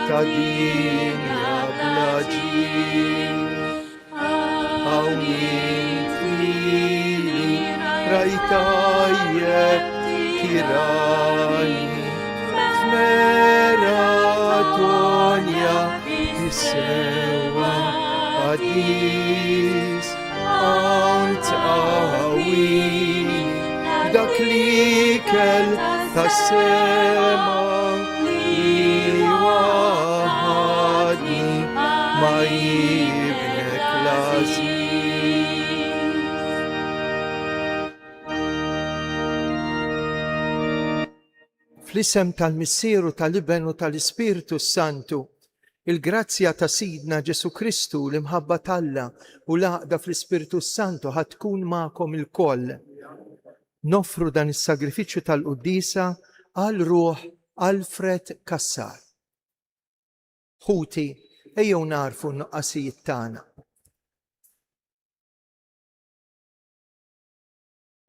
ta' dinja bla ġid. Hawn twili rajtajjeb tirani f'meratonja jissewa għadis hawn tqawwini dak li kell tas-sema li waħadni ma jibnek l-għażil. Fl-isem tal-Missieru tal-Iben u tal-Ispiritu Santu, il-grazzja ta' Sidna Ġesu Kristu l-imħabba talla u l-għaqda fl-Ispiritu Santu ħatkun ma'kom il-koll. Nofru dan is-sagrifiċċju tal-Quddisa għal ruħ Alfred Kassar. Ħuti, ejjew narfu n-nuqqasijiet tagħna.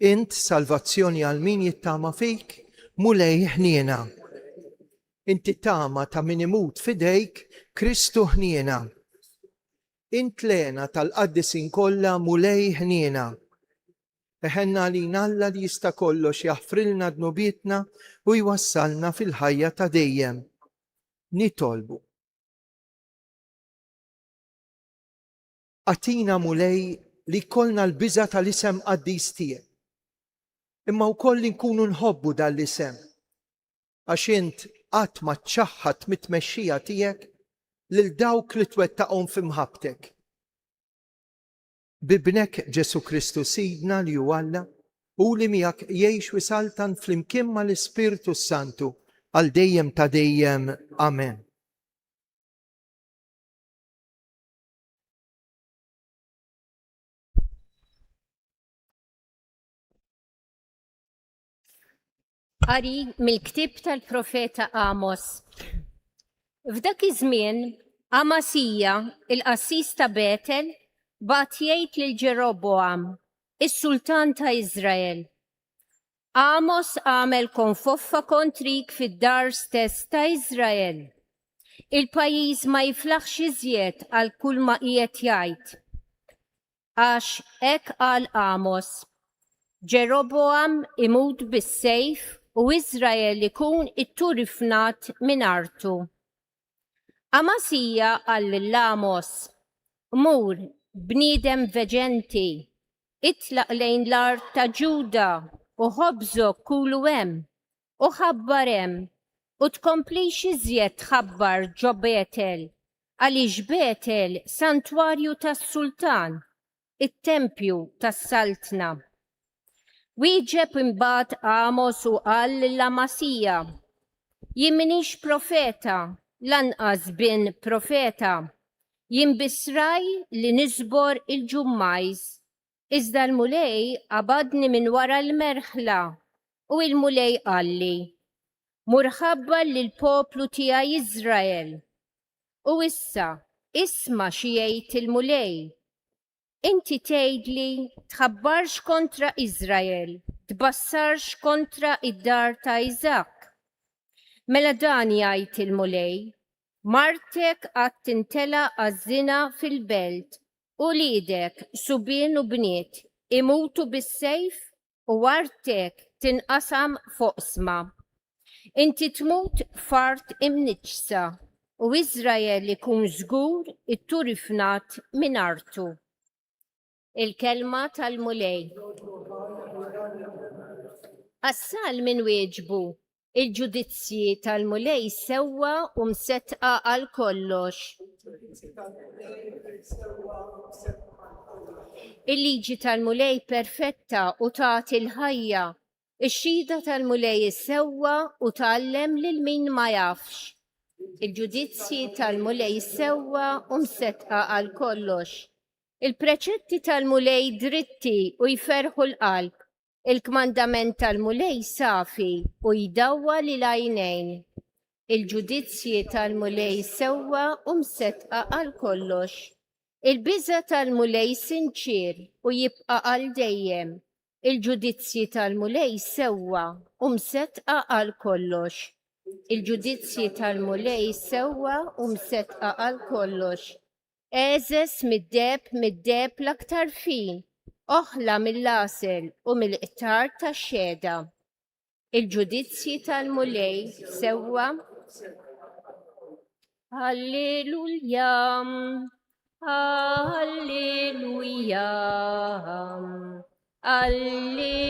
Int salvazzjoni għal min jittama fik, mulej ħniena. Inti tama ta' min imut fidejk, Kristu ħniena. Int lena tal-qaddisin kollha mulej ħniena. Eħenna li Alla li jista' kollox jaħfrilna dnubietna u jwassalna fil-ħajja ta' dejjem. Nitolbu. Atina mulej li kollna l-biża tal-isem qaddis tiegħek. Imma wkoll li nkunu nħobbu dal-isem. Għax int qatt ma tċaħħad mit-tmexxija tiegħek lil dawk li twettaqhom f'imħabbtek. Bibnek Ġesu Kristu Sidna li hu Alla u li miegħek jgħix wisaltan flimkien mal-Ispiritu Santu għal dejjem ta' dejjem. Amen. Qari mill-ktib tal-profeta Amos. F'dak iż-żmien Amasija, il-qassis ta' Betel, bagħat jgħid lil Ġeroboam, is-sultan ta' Iżrael. Amos għamel konfoffa kontrik fid-dar stess ta' Iżrael. Il-pajjiż ma jiflaħx iżjed għal kull ma qiegħed jgħid. Għax hekk qal Amos, Ġeroboam imut bis-sejf u Iżrael ikun itturifnat minn artu. Amasija qal lil Amos, mur bniedem veġenti, itlaq lejn l-art ta' Ġuda u ħobżok kulu hemm u ħabbar hemm u tkomplix iżjed tħabbar ġo Betel, għaliex Betel santwarju tas-Sultan, it-tempju tas-Saltna. Wieġeb imbagħad Amos u qal l-Amasija, jien minix profeta, lanqas bin profeta, jien bisraj li nisbor il-ġummajż, iżda l-mulej qabadni minn wara l-merħla u l-mulej qalli, murħabba lill-poplu tiegħi Iżrael. U issa isma' xi jgħid il-mulej. Inti tgħidli tħabbarx kontra Iżrael, tbassarx kontra id-dar ta' Iżak. Mela dan jgħid il-mulej, martek qatt tintela għaż-żina fil-belt u liedek subien u bniet imutu bis-sejf u artek tinqasam foqsma. Inti tmut fart imniġsa u Iżrael ikun żgur itturifnat minn artu. Il-kelma tal-mulej. Assal minn wieġbu, il-ġudizzji tal-mulej sewwa u msettqa għal kollox. Il-liġi tal-mulej perfetta u tagħti l-ħajja. Ix-xhieda tal-mulej sewwa u tgħallem lil min ma jafx. Il-ġudizzji tal-mulej sewwa u msettqa għal kollox. Il-preċetti tal-mulej dritti u jferħu l-qalb. Il-kmandament tal-mulej safi u jdawwa lil għajnejn. Il-ġudizzji tal-mulej sewwa u msettqa għal kollox. Il-biża tal-mulej sinċir u jibqa' għal dejjem. Il-ġudizzji tal-mulej sewwa u msettqa għal kollox. Il-ġudizzji tal-mulej sewwa u msettqa għal kollox. Eżes mid-deb l-aktar fin, oħla mill-lasel u mill-qtar tax-xeda. Il-ġudizzji tal-mulej sewwa. Alleluja, alleluja, alleluja.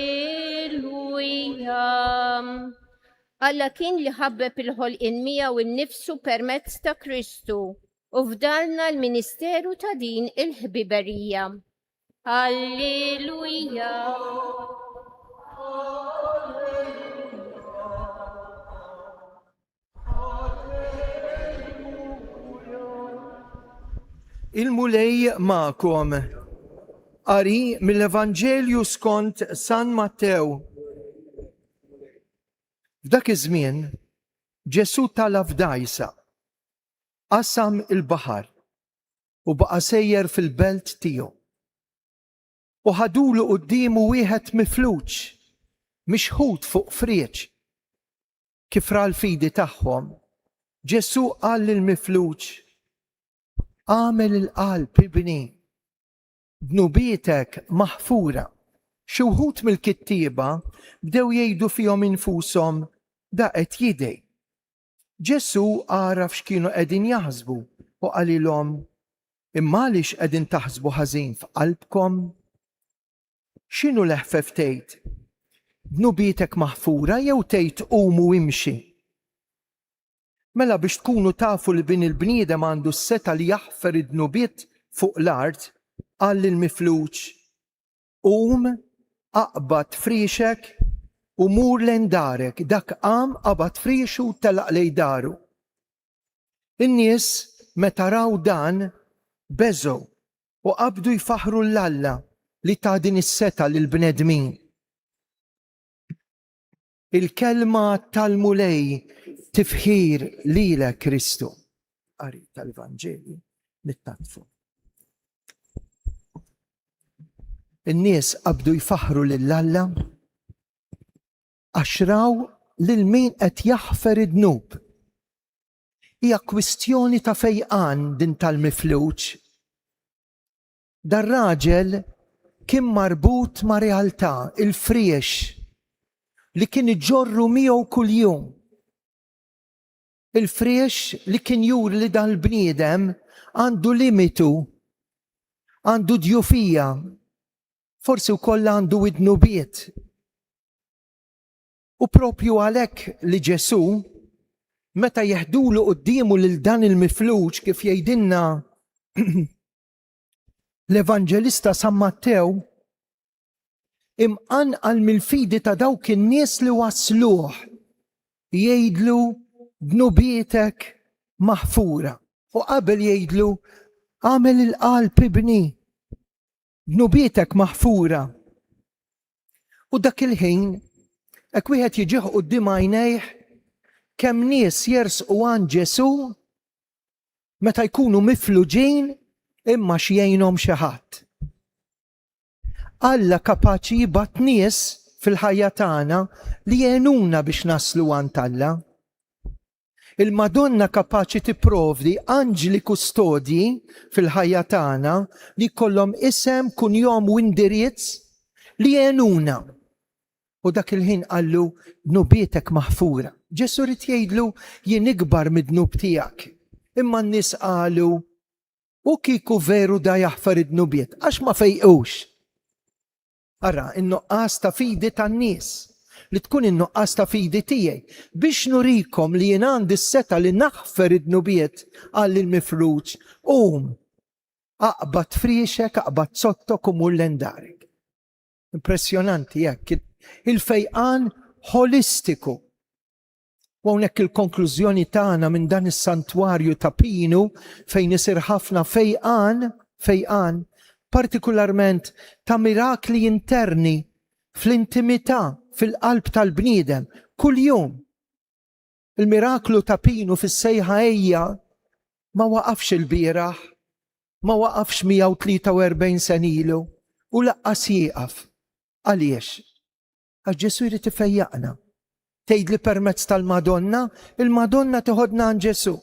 Alla kien li ħabbeb il-ħolqien miegħu innifsu permezz ta' Kristu u fdalna l-ministeru ta' din il-ħbiberija. Alleluja. Il-mulej ma'kom. Qari mill-Evanġelju skont San Mattew. F'dak iż-żmien Ġesu tala f'dajsa, qasam il-baħar u baqa' sejjer fil-belt tiegħu. U ħadulu qudiemu wieħed mifluġ, mixħud fuq frieċ. Kif ra l-fidi tagħhom, Ġesu qal lill-mifluġ: għamel il-qalb ibni, dnubietek maħfura. Xi wħud mill-kittieba bdew jgħidu fihom infushom da qed jidej. Ġesu għaraf x'kienu qegħdin jaħsbu u qalilhom: imma għaliex qegħdin taħsbu ħażin f'qalbkom? X'inhu leħfef tgħid? Dnubietek maħfura jew tgħid qumu imxi? Mela biex tkunu tafu li bin il-bniedem għandu s-seta li jaħfer id-dnubiet fuq l-art, qal lill-mifluġ: qum, aqbad friexek u mur lejn darek. Dak qam qabad friexu u telaq lejn daru. In-nies meta raw dan beżgħu u qabdu jfaħru l-Alla li ta' din is-seta lill-bnedmin. Il-kelma tal-mulej tifħir lilek Kristu. Qari tal-Evanġelju nittatfu. In-nies qabdu jfaħru lill-Alla għax raw lil min qed jaħfer id-dnub. Hija kwistjoni ta' fejqan din tal-mifluġ. Dar-raġel kien marbut ma' realtà, il-friex li kien iġorru miegħu kuljum. Il-friex li kien juri li dan l-bniedem għandu limitu, għandu djufija, forsi wkoll għandu id-dnubiet. U propju għalhekk li Ġesu meta jeħdulu qudiemu lil dan il-mifluġ kif jgħidilna l-Evanġelista San Mattew, imqanqal mill-fidi ta' dawk in-nies li wasluh jgħidlu dnubietek maħfura. U qabel jgħidlu għamel il-qalb ibni, dnubietek maħfura. U dak il-ħin hekk wieħed jiġih quddiem għajnejh kemm nies jersqu għand Ġesu meta jkunu mifluġin imma x'jgħinhom xi ħadd. Alla kapaċi jibgħat nies fil-ħajja tagħna li jgħinuna biex naslu għand Alla. Il-Madonna kapaċi tipprovdi anġli kustodji fil-ħajja tagħna li jkollhom isem, kunjom u indirizz li jgħinuna. U dak il-ħin qallu dnubietek maħfura. Ġesu rid jgħidlu jien ikbar mid-dnub tiegħek. Imma n-nies qalu u kieku veru da jaħfar id-dnubiet għax ma fejqux. Ara, in-nuqqas ta' fidi tan-nies li tkun in-nuqqas ta' fidi tiegħi biex nurikom li jien għandi s-seta li naħfer id-dnubiet qal il-mifluġ qum aqbad friexek, aqbad sottok u mur lejn darek. Impressjonanti jekk il-fejqan holistiku. U hawnhekk il-konklużjoni tagħna minn dan is-santwarju ta' Pinu fejn isir ħafna fejqan, partikolarment ta' mirakli interni fl-intimità fil-qalb tal-bniedem kuljum. Il-miraklu ta' Pinu fis-sejħa Ejja ma waqafx il-bieraħ, ma waqafx 143 sen ilu u laqqas jieqaf. Għaliex? Għax Ġesu jrid ifejjaqna. tgħid li permezz tal-Madonna, il-Madonna toħodna għand Ġesu.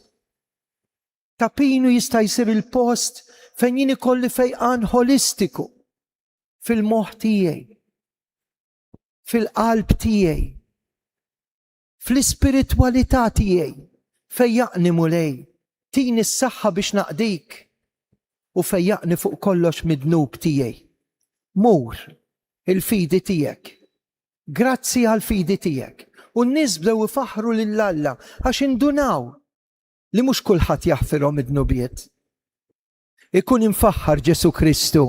Tapinu jista' jsir il-post fejn jien ikolli fejqan holistiku fil-moħħ tiegħi, fil-qalb tiegħi, fl-ispiritwalità tiegħi, fejjaqni mulej, tini s-saħħa biex naqdik u fejjaqni fuq kollox mid-dnub tiegħi. Mur il-fidi tiegħek. Grazzi għal-fidi tiegħek. U n-nies bdew ifaħru lill-Alla għax indunaw li mhux kulħadd jaħfirhom id-dnubiet. Ikun infaħħar Ġesu Kristu.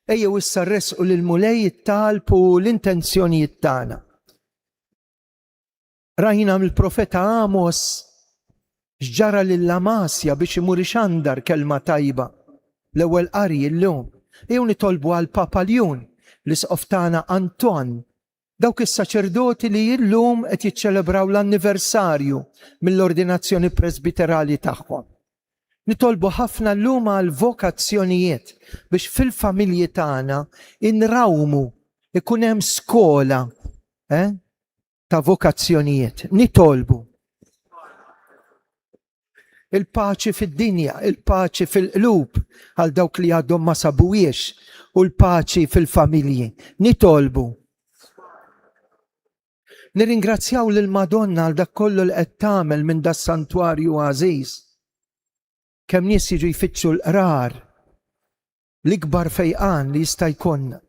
Ejjew issa rresqu lil mulej it-talb u l-intenzjonijiet tagħna. Rajna mill-profeta Amos x'ġara lil Amasja biex imur ixandar kelma tajba. L-ewwel qari llum. Jew nitolbu għal Papa Ljun, l-isqof tagħna Anton, dawk is-saċerdoti li llum qed jiċċelebraw l-anniversarju mill-ordinazzjoni presbiterali tagħhom. Nitolbu ħafna llum għal vokazzjonijiet biex fil-familji tagħna inrawmu ikun hemm skola ta' vokazzjonijiet. Nitolbu il-paċi fid-dinja, il-paċi fil-qlub għal dawk li għadhom ma sabuwiex u l-paċi fil-familji. Nitolbu. Nirringrazzjaw lill-Madonna għal dak kollu li qed tagħmel minn das santwarju għażiż. Kemm nies jiġu jfittxu l-qrar, l-ikbar fejqan li jista' jkollna,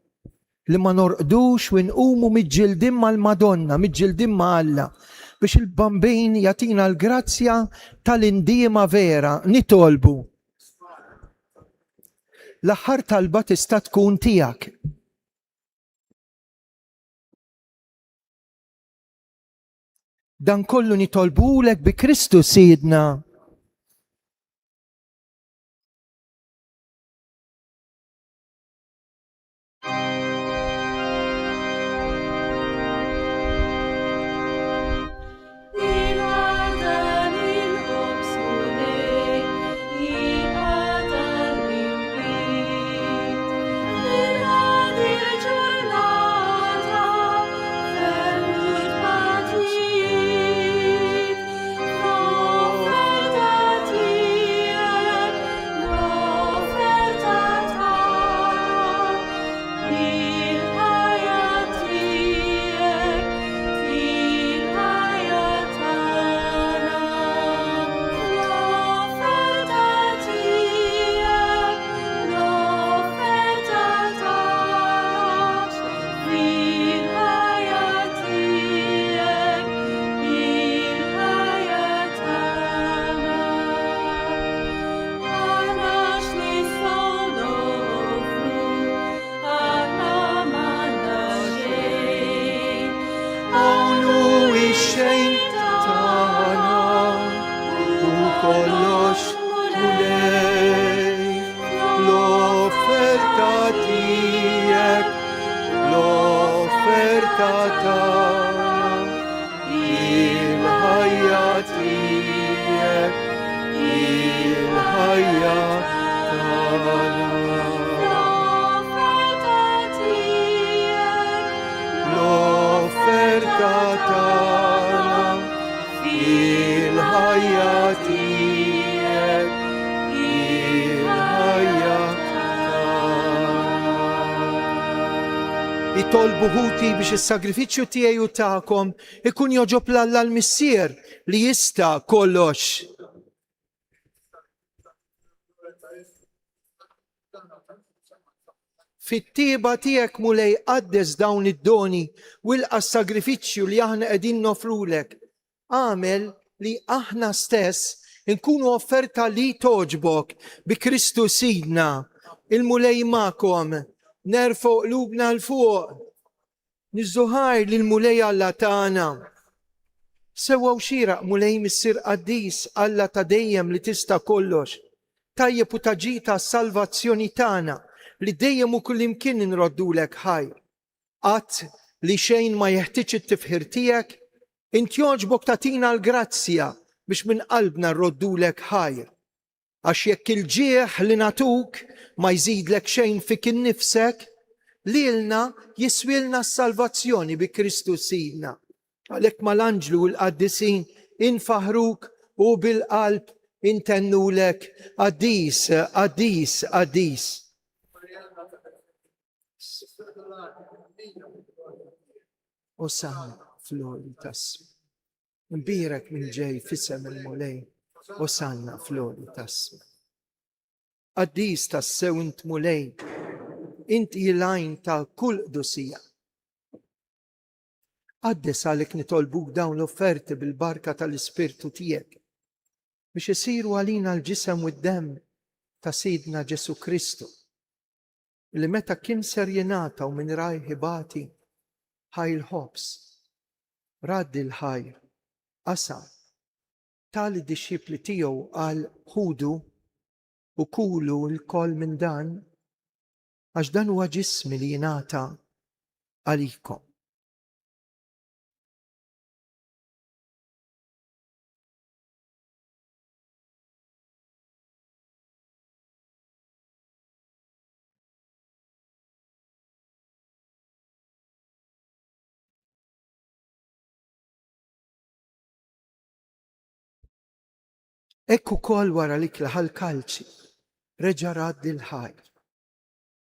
li ma norqdux u nqumu miġġildin mal-Madonna, miġġildin ma' Alla, biex il-bambin jatina l-grazzja tal-indiema vera. Nitolbu. L-aħħar talba tista' tkun tiegħek. Dan kollu nitolbulek bi Kristu Sidna. Itolbu ħuti biex is-sagrifiċċju tiegħi u tagħkom ikun joġob l-Alla l-Missier li jista' kollox. Fit-tieba tiegħek mulej qaddes dawn id-doni u ilqa' s-sagrifiċċju li aħna qegħdin nofrulek. Għamel li aħna stess inkunu offerta li toġbok bi Kristu Sidna, il-mulej magħkom. Nerfo qlubna l-fuq, nizzuħaj li l-mulej Alla tagħna. Sewwa xieraq mulej Missier Qaddis Alla ta' dejjem li tista' kollox. Tajjeb u taġita s-salvazzjoni tagħna li dejjem u kullimkien inroddulek ħajr. Qatt li xejn ma jeħtieġ it-tifħir tiegħek, int jogħġbok tagħtina l-grazzja biex minn qalbna nroddulek ħajr. Għax jekk il-ġieħ li natuk ma jżidlek xejn fik innifsek, lilna jiswilna s-salvazzjoni bi Kristus Sidna. Għalhekk mal-anġlu u l-qaddisin infaħruk u bil-qalb intennulek qaddis, qaddis, qaddis. Osanna flori tas. Nbirek minn ġej fissem il-mulej. Osanna flori tas. Qaddis tas-sew int mulej. Inti jilajn ta' kull qdusija. Għaddes għalek nitolbuk dawn l-offerti bil-barka tal-Ispirtu tiegħek biex isiru għalina l-ġisem u d-dem ta' Sidna Ġesu Kristu, li meta kien ser jenata u minn raj ħibati ħajl ħobs, raddi l-ħajr, qasam, tali disċipli tiegħu għal ħudu u kulu l-koll minn dan, għax dan huwa ġismi li jenata għalikom. Ekku kol wara l-ikla ħal-kalċi, reġa raddi l-ħajr.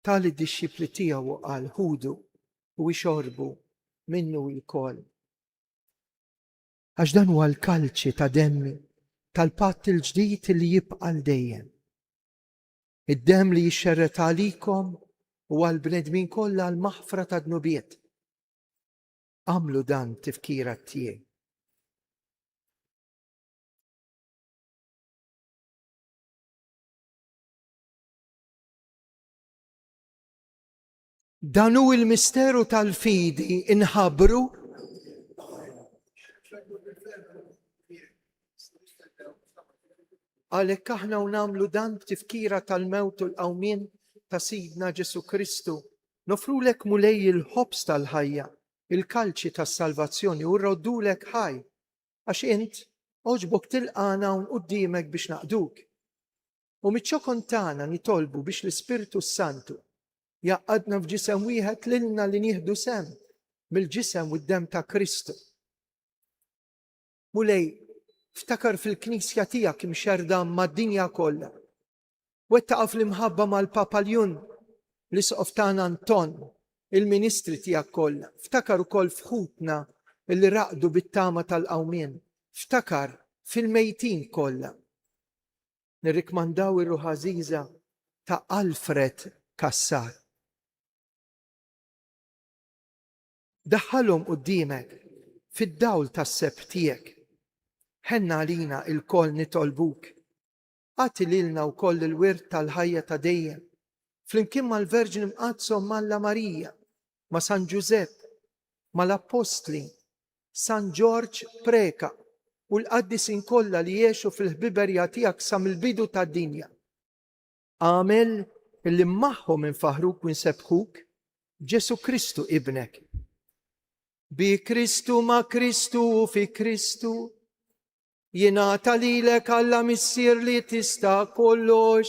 Tali disċipli tiegħu għal ħudu u ixorbu minnu l-kol. Għax dan huwa l-kalċi ta' demmi tal-patt il-ġdid li jibqa' l-dejjem. Id-demm li jixxerret għalikom u għal-bnedmin kollha l-maħfra ta' dnubiet. Għamlu dan tifkira tiegħi. Dan hu il-misteru tal-fidi inħabru għalhekk aħna u nagħmlu dan b'tifkira tal-mewt u l-qawmien ta' Sidna Ġesu Kristu. Nofrulek mulej il-ħobs tal-ħajja, il-kalċi tas-salvazzjoni u rroddulek ħaj, għax int oġbok tilqana hawn quddiemek biex naqduk. U miċ-ċokon tagħna nitolbu biex l-Ispirtu Santu jaqqadna f'ġisem wieħed lilna li nieħdu sem mill-ġisem u d-dem ta' Kristu. Mulej, ftakar fil-Knisja tiegħek imxerda mad-dinja kollha. Wettaqa fl-imħabba mal-Papa Ljun l-isqof tagħna Anton, il-ministri tiegħek kollha. Ftakar ukoll f'ħutna li raqdu bit-tama tal-qawmien. Ftakar fil-mejtin kollha. Nirrikmandaw ir-ruħ għażiża ta' Alfred Kassar. Daħħalhom quddiemek fid-dawl tas-seb tiegħek. Ħenna għalina il-koll nitolbuk. Għati lilna wkoll il-wirt tal-ħajja ta' dejjem. Flimkien mal-Verġin mqazzhom Malla Marija, ma' San Giuseppe, mal-Apostli, San George Preka u l-qaddisin kollha li jgħixu fil-ħbiberja tiegħek sa mill-bidu tad-dinja. Għamel illi magħhom infaħruk u nsebħuk Ġesu Kristu ibnek. Bi Kristu ma' Kristu u fi Kristu jingħata lilek Alla missier li tista' kollox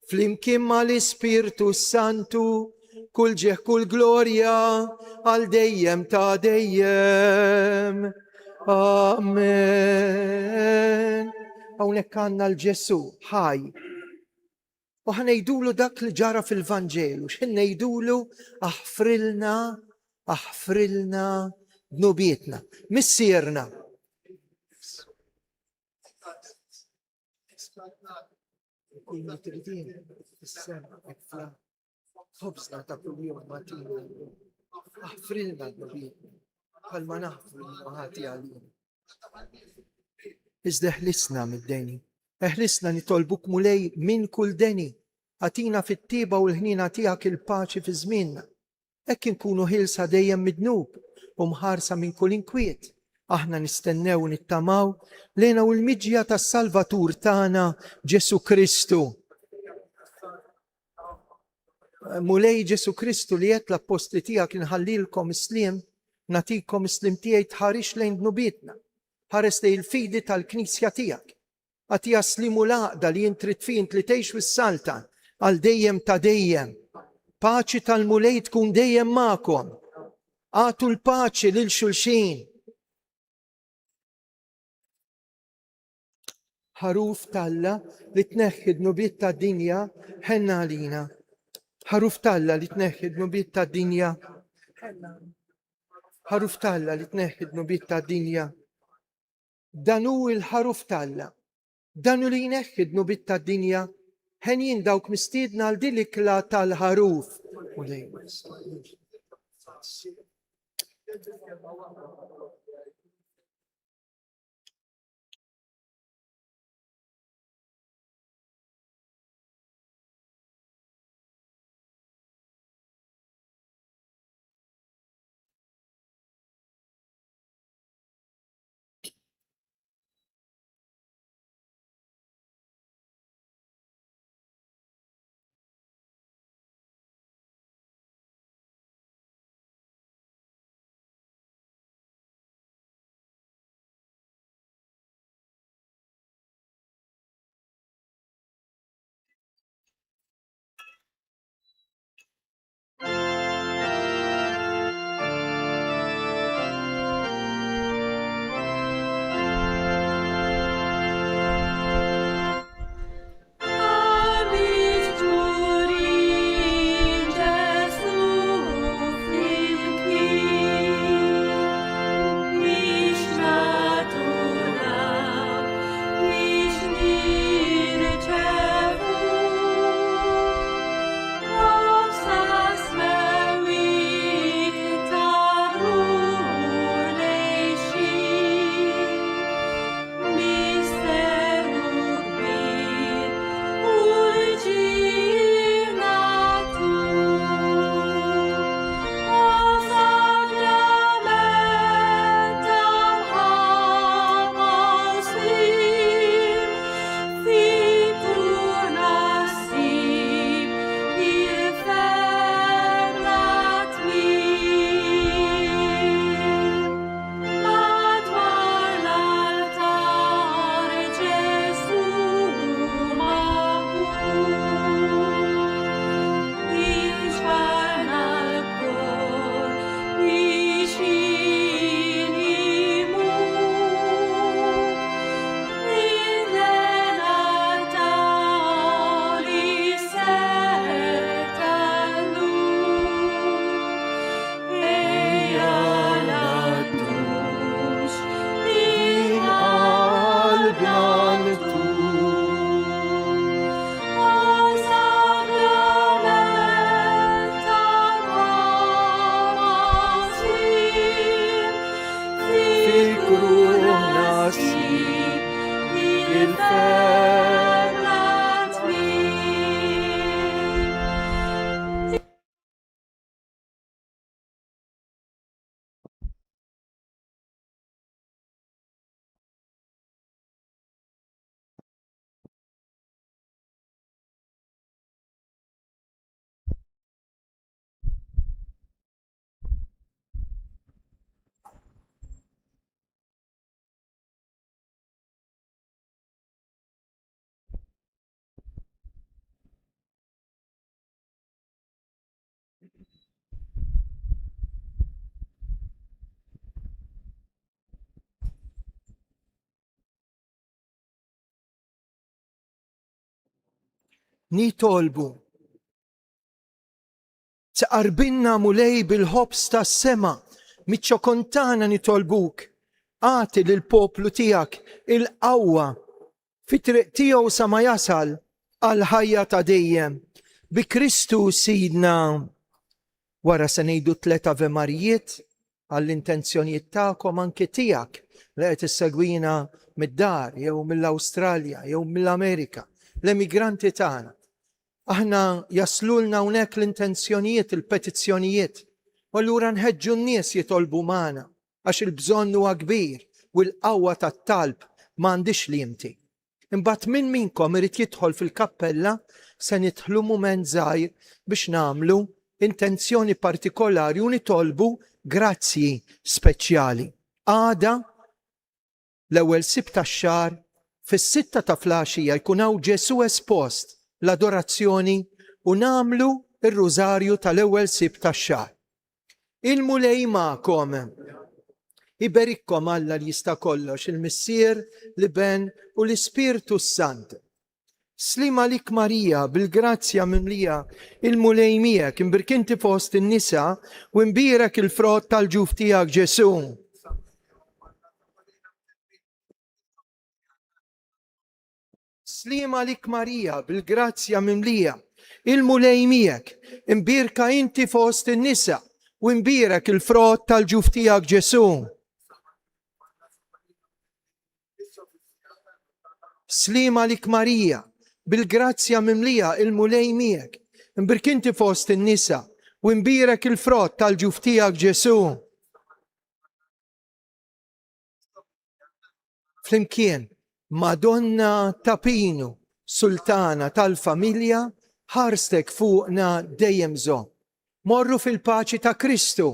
flimkien mal-Ispirtu Santu kull ġeħ kull glorja għal dejjem ta' dejjem. Amen. Hawnhekk għandna l-Ġesu ħaj. U ħanejdulu dak li ġara fil-Vanġelu, x'innejdulu aħfrilna dnubietna, missierna. Kulli tridin, is-sema, ekfla, ħobsna ta' kuljum matina, aħfrilna dnubietna, bħalma naħfru l-maħati għalina. Iżda ħlisna mid-deni, ħlisna nitolbuk mulej minn kull deni, għatina fit-tiba u l-ħnina tiegħek il-paċi fi żmienna. Hekk inkunu ħilsa dejjem midnub u mħarsa minn kull inkwiet. Aħna nistennew u nittamaw lejna u l-miġja tas-Salvatur tagħna Ġesu Kristu. Mulej Ġesu Kristu li qed l-apostli tiegħek inħallilkom isliem, natikom islim tiegħi tħarix lejn dnubietna, ħares lejn il-fidi tal-Knisja tiegħek. Għati jaslimu laqda li jintrit fi li tgħix fis-salta għal dejjem ta' dejjem. Paċi tal-mulej tkun dejjem magħkom. Għatu l-paċi lil xulxin. Ħaruf Talla li tneħħi d-nubiet tad-dinja ħenna għalina. Ħaruf Talla li tneħħi d-nubiet tad-dinja. Ħaruf Talla li tneħħi d-nubiet tad-dinja. Dan hu l-ħaruf Talla. Dan li jneħħi d-nubiet tad-dinja. Ħen dawk mistiedna għal din l-ikla tal-ħaruf. Nitolbu. Taqarbinna mulej bil-ħobs tas sema, miċċokontana nitolbuk. Għati lill-poplu tiegħek il-qawwa fi triq tiegħu sa ma jasal għal ħajja ta' dejjem. Bi Kristu Sidna. Wara se ngħidu 3 Ave Marijiet għall-intenzjonijiet tagħkom anke tiegħek li qed issegwina mid-dar jew mill-Awstralja jew mill-Amerika, l-emigranti tagħna. Aħna jaslulna hawnhekk l-intenzjonijiet, il-petizzjonijiet, u allura nħeġġu n-nies jitolbu magħna għax il-bżonn huwa kbir u l-qawwa tat-talb m'għandix limti. Imbagħad min minkom irid jidħol fil-kappella se nidħlu mument żgħir biex nagħmlu intenzjoni partikolari u nitolbu grazzji speċjali. Għada l-ewwel sib tax-xahar fis-sitta ta' flaxija jkun hawn Ġesu espost l-adorazzjoni u namlu ir-rużarju tal-ewwel sibt tax-xahar. Il-mulej magħkom. Iberikkom Alla li jista' kollox, il-Missier, l-Iben u l-Ispirtu Sant. Slima lik Marija, bil-grazzja mimlija, il-mulej miegħek imbirkinti fost in-nisa u imbierek il-frott tal-ġuf tiegħek Ġesu. Slima lik Marija, bil-grazzja mimlija, il-mulej miegħek imbirka inti fost in-nisa u imbierek il-frott tal-ġuf tiegħek Ġesu. Slima lik Marija, bil-grazzja mimlija il-mulej miegħek, imbirkinti fost in-nisa u imbierek il-frott tal-ġuf tiegħek Ġesu. Flimkien, Madonna ta' Pinu, Sultana tal-familja, ħarstek fuqna dejjem żomm. Morru fil-paċi ta' Kristu.